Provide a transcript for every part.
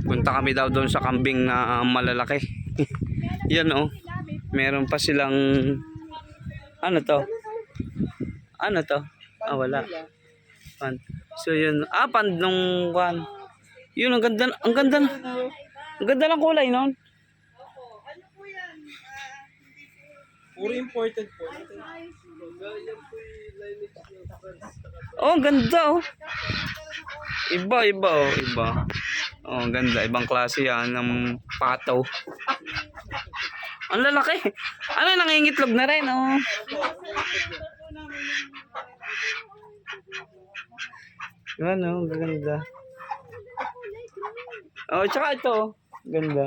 Punta kami daw doon sa kambing na malalaki. Yan oh. Meron pa silang ano to? Ano to? Ah, wala. Pan. So yun, pan nung kwan. Yun ang ganda, ang ganda. Ang ganda ng kulay noon. Ano po yan? Puro imported po. Oh, ang ganda oh. Iba, iba oh, iba. Oh, ang ganda. Ibang klase yan ng pataw. Ang lalaki. Ano, nangingitlog na rin oh. Yan oh, ganda. Oh, tsaka ito oh. Ganda.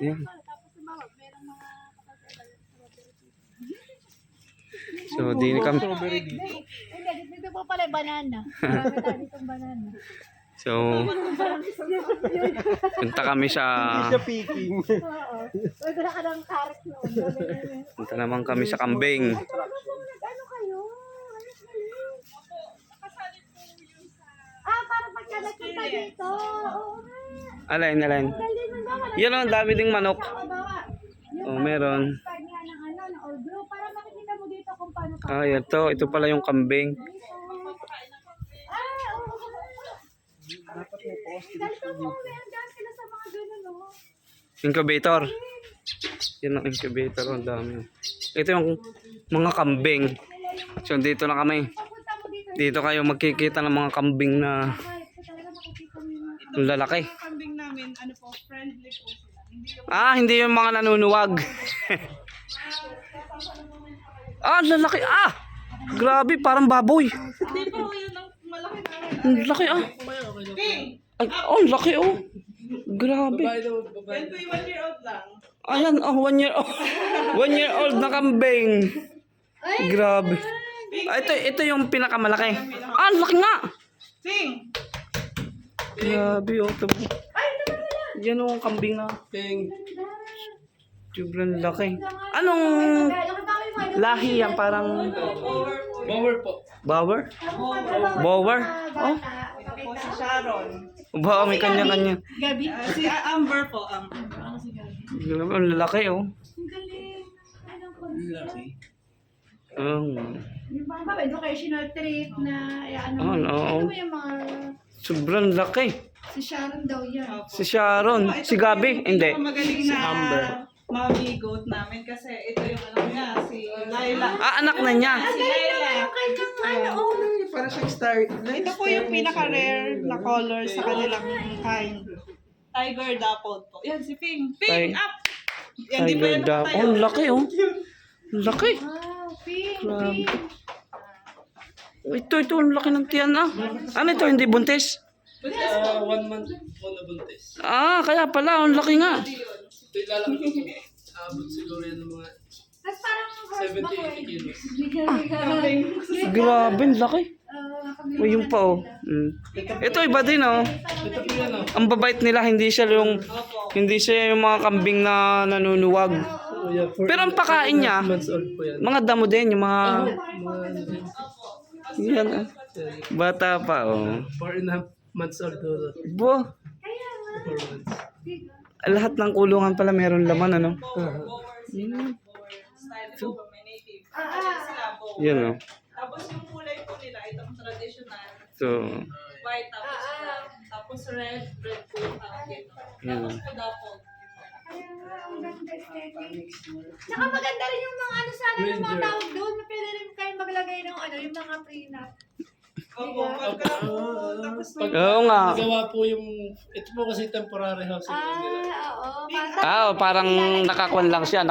Yan. So, di kami. Hindi, dito po pala banana. Marami tayo ditong banana. So, punta kami sa... Peking. Oo. Pwede na ka ng carrot noon. Punta naman kami sa kambing. Ano kayo? Parang pagka nagpunta dito. Oo nga. Alin, alin. Galing mo naman. Yan oh, ang dami ding manok. Yung Oh, meron. pag niya ng ano, ng old brew, para makikita mo dito kung paano pa. Ah, ito. Ito pala yung kambing. Oo. Ganito po, meron dyan sila sa mga gano'n, no? Incubator. Yan ang incubator. Ang dami. Ito yung mga kambing. So, dito na kami. Papunta mo dito. Dito kayo magkikita ng mga kambing na Kahit talaga makikita mo yung mga ang lalaki. Ang kambing namin, ano po, friendly po sila. Hindi yung Hindi yung mga nanunuwag. Ang lalaki. Grabe, parang baboy. Hindi po yun ang malaki namin. Ang laki Ping! Ay, ang laki oh. Grabe. Yan po yung 1-year-old lang. Ayan, 1 year old. 1 year old na kambing. Grabe. Ito yung pinakamalaki. Ang laki nga. Sing! Grabe oh. Ito. Yan oh, ang kambing na. Sobrang laki. Anong lahi yan? Parang Bower po. Bower? Bower? Oh, Tapos si Sharon. ba, may kanya-kanya. Gabi. Si Amber po. Amber. Grabe, ang lalaki oh. Ang galing. Anong concept? Yung mga educational trip na, ano, Oo. ano yung mga, Sobrang laki. si Sharon daw yan. Si Sharon. Si Gabi? Hindi. Magaling na mommy goat namin kasi ito yung ano niya, si Laila. Anak na niya. Si Laila. Kanyang ano, Para siyang star. Ito po yung pinaka-rare na color sa kanilang kind. Tiger dappled po. Yan si Ping. Ping, Ti- up! Yan, di pa Tiger yan Dap. tayo. Oh, ang laki oh. Ang laki. wow, pink, Grabe. pink. Ito, ang laki ng tiyan ah. Ano ito, hindi buntis? 1 month po na buntis. Kaya pala, ang laki nga. Ito ilalaki ko po. Abot siguro yan ng mga Tapos parang horse 70, bako 80 kilos. Grabe, ang laki. Oh, yung pa oh. Ito iba din oh. Ito po yan oh. Ang babait nila, hindi siya yung mga kambing na nanunuwag. Oh, yeah, Pero ang pakain niya, months old po yan. mga damo din, yung mga Mga ano din. yan ah. Bata pa oh. 4.5 months old to Bo, 4 months. lahat ng kulungan pala meron laman ano. Style po, may native. Sila po. Yan oh. Tapos yung kulay po nila, itong traditional. So, White, tapos brown. Tapos red po ang dito. yan. Tapos po dappled. Ang ganda aesthetic. Tsaka maganda rin yung mga ano sana yung mga tawag doon. Pwede rin kayo maglagay ng ano, yung mga prenup. Opo, pagka po. Tapos may Oo nga. Nagawa po yung, ito po kasi temporary housing nila. Oo. Parang nakakuan lang siya,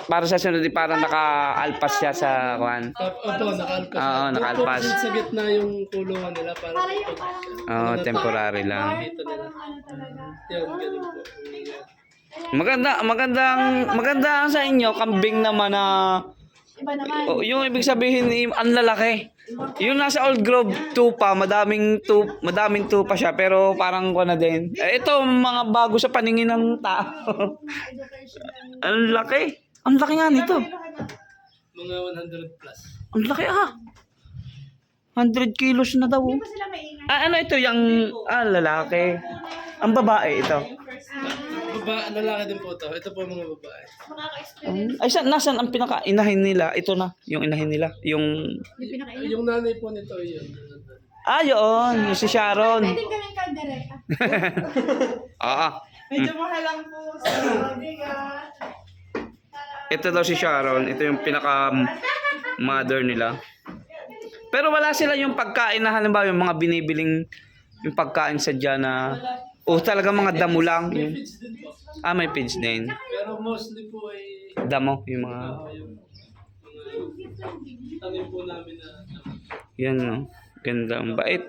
para sa sunod parang nakaalpas siya sa kuan. Opo, nakalpas. Oo, nakalpas. Sa gitna yung kulungan nila para Para yung parang, Oo, temporary lang. parang ano talaga. yan, ganun po. Maganda sa inyo, kambing naman na Iba naman. yung ibig sabihin ang lalaki. Yung nasa Old Grove 2 pa, madaming tupa siya pero parang ko na din. Ito mga bago sa paningin ng tao. Ang laki. Ang laki nga nito. Mga 100 plus. Ang laki ah. 100 kilos na daw. Hindi pa sila maingay. Ano ito? Yung lalaki. Ang babae ito. Lalaki din po to. Ito po mga babae. Makaka-experience. Ay, nasan ang pinaka-inahin nila? Ito na, yung inahin nila. Yung... Yung pinakailan. Yung nanay po nito, yun. Yun. Yung si Sharon. Pwede gawin kaldereta. Medyo mahal lang po. Ito daw si Sharon. Ito yung pinaka-mother nila. Pero wala sila yung pagkain na halimbawa yung mga binibiling yung pagkain sadya na talaga mga damo lang. Yun. Feeds din po. May feeds din. Pero mostly po ay Damo, yung mga... yung tanim po namin na Yan, no? Ganda, ang bait.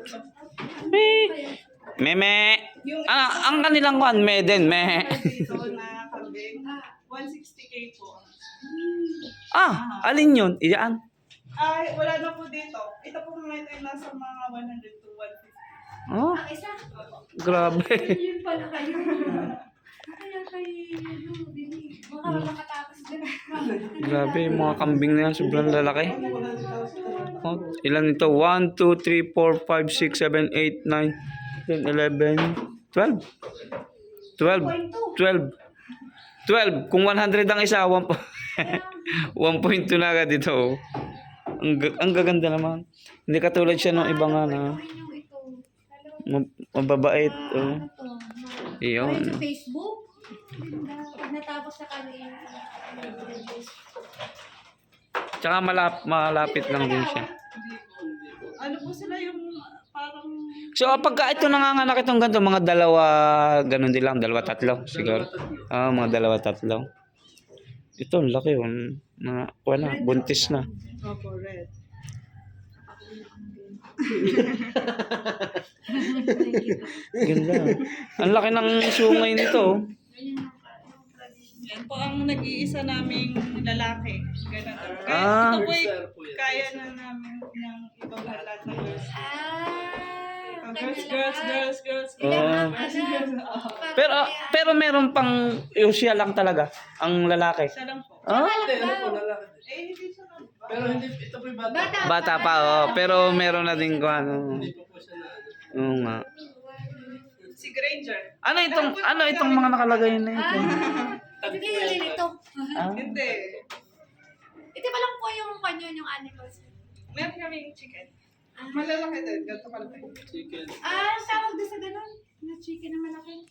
Meme! Ang kanilang kwan, me din, me. Dito na kambing. 160K po. Alin yun? Iyaan? Ay, wala na po dito. Ito po mga ito ay nasa mga 100 to 150. Oh, Ang isa. grabe. Yun pala kayo. Kaya kayo, bili. Mga makatapos din. Grabe, yung mga kambing na yan, sobrang lalaki. Ilan ito? 1, 2, 3, 4, 5, 6, 7, 8, 9, 10, 11, 12. 12. 12. Kung 100 ang isa, 1.2 na agad dito. Oh. Ang gaganda naman. Hindi katulad siya ng ibang na mababait. Oh. Ano to? Iyon. Sa Facebook? Pag natapos na kami. Tsaka malapit lang din siya. Ano po sila yung parang... So pagka ito nanganganak itong ganito, mga dalawa, ganun din lang, dalawa, tatlo siguro. Mga dalawa, tatlo. Ito, ang laki yun. Wala, buntis na. Opo, red. Ganda. Ang laki ng sungay nito. Yan po ang nag-iisa naming lalaki. Ganun. Ah. Ito po ay kaya na namin ng ibang lahat na girls. Girls. Oh. Pero meron pang siya lang talaga, ang lalaki. Siya lang po. Hindi, ano po, lalaki. Hindi siya lang. Pero hindi, ito po yung bata. Bata pa, pero meron na din ko ano. Hindi po po siya na ano. Oo nga. Si Granger. Ano itong mga nakalagay na ito? Sige, yun ito. Hindi. Ito pa lang po yung kanyo, yung animals. Meron kaming chicken. Malalaki din. Ganito kalaki. Chicken. Tawag doon sa ganun. Na chicken na malaki.